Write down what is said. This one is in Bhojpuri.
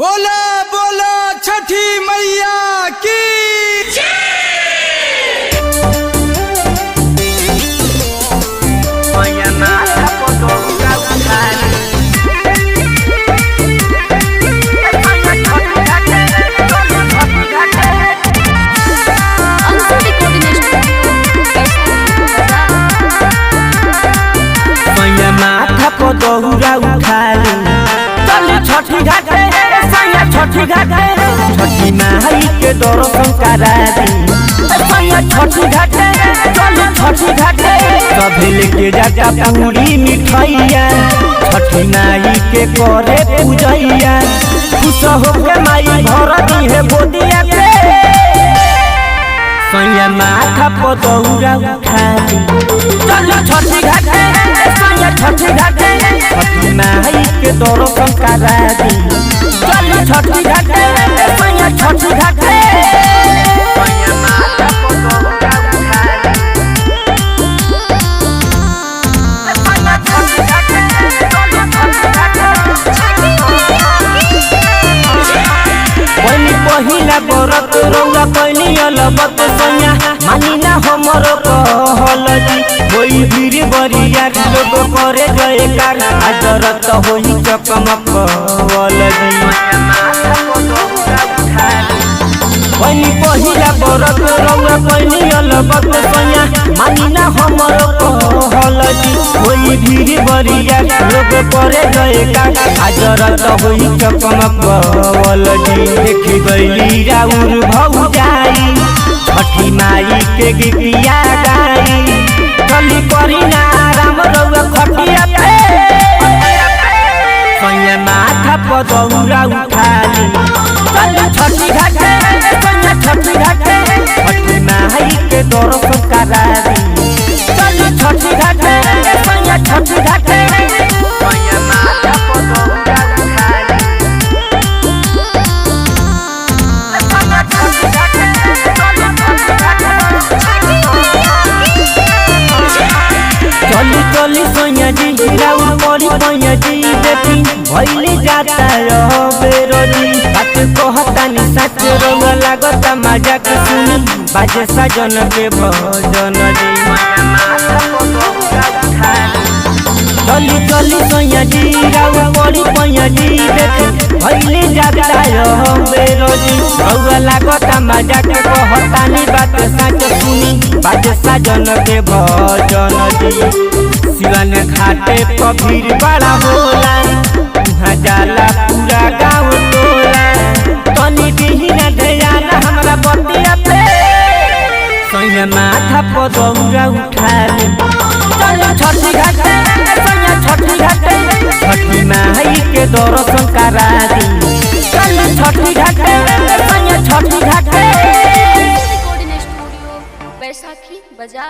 बोला बोला छठी मैया की माथा को दौरा उठाली चली छठी घाटे सैया छठी घाटे छठी माई के दर्शन करा दी सैया छठी घाटे चली छठी घाटे सभी लेके जाता पूरी मिठाइया छठी माई के करे पूजैया खुश होके माई भर दी है गोदिया पे सैया माथा को दौरा उठाली चली छठी घाटे सैया छठी घाटे छठी माई के दर्शन करा दी चली छठी घाटे सैया छठी घाटे सैया माथा को दौरा उठाली सैया छठी घाटे चली छठी घाटे बनी पहिला बरत रौला कैली अलबत सैया मानी ना हमर कहल जी होई भीड़ बरिया लोग करे जयकार आदरत होई चकमक वलजी बनी पहिला बरत रौला कैली अलबत सैया मानी ना हमर कहल जी होई भीड़ बरिया लोग करे जयकार आदरत होई चकमक वलजी देखी गईली राउर भौजाई छठी माई के गीतिया गाई चली करी ना राम रउआ खटिया पे सैया माथा पर दौरा उठाली चली छठी घाटे सैया छठी घाटे छठी माई के दर्शन करा दी चली छठी घाटे सैया छठी घाटे सैया माथा पर दौरा उठाली सैया छठी घाटे चली चली सैया जी राउर परी पैया जी देखी भैली जाता बेरोजी बात कहतानी सच रंग लागता मजाक सुनी बाजे सजन के भजन जी चली चली सैया जी राउर परी पैया जी देखी भैली जाता बेरोजी रंग लागता मजाक कहतानी बात सच सुनी बाजे सजन के भजन जी शिवन घाटे पर भीड़ बड़ा होला वहाँ जाला पूरा गाँव टोला तनी दिहिना ध्यान हमरा बतिया पे सैया माथा पर दौरा उठाली चली छठी घाटे सैया छठी घाटे छठी माई के दर्शन करा दी चली छठी घाटे सैया छठी घाटे रिकॉर्डिंग स्टूडियो बैसाखी बाजार।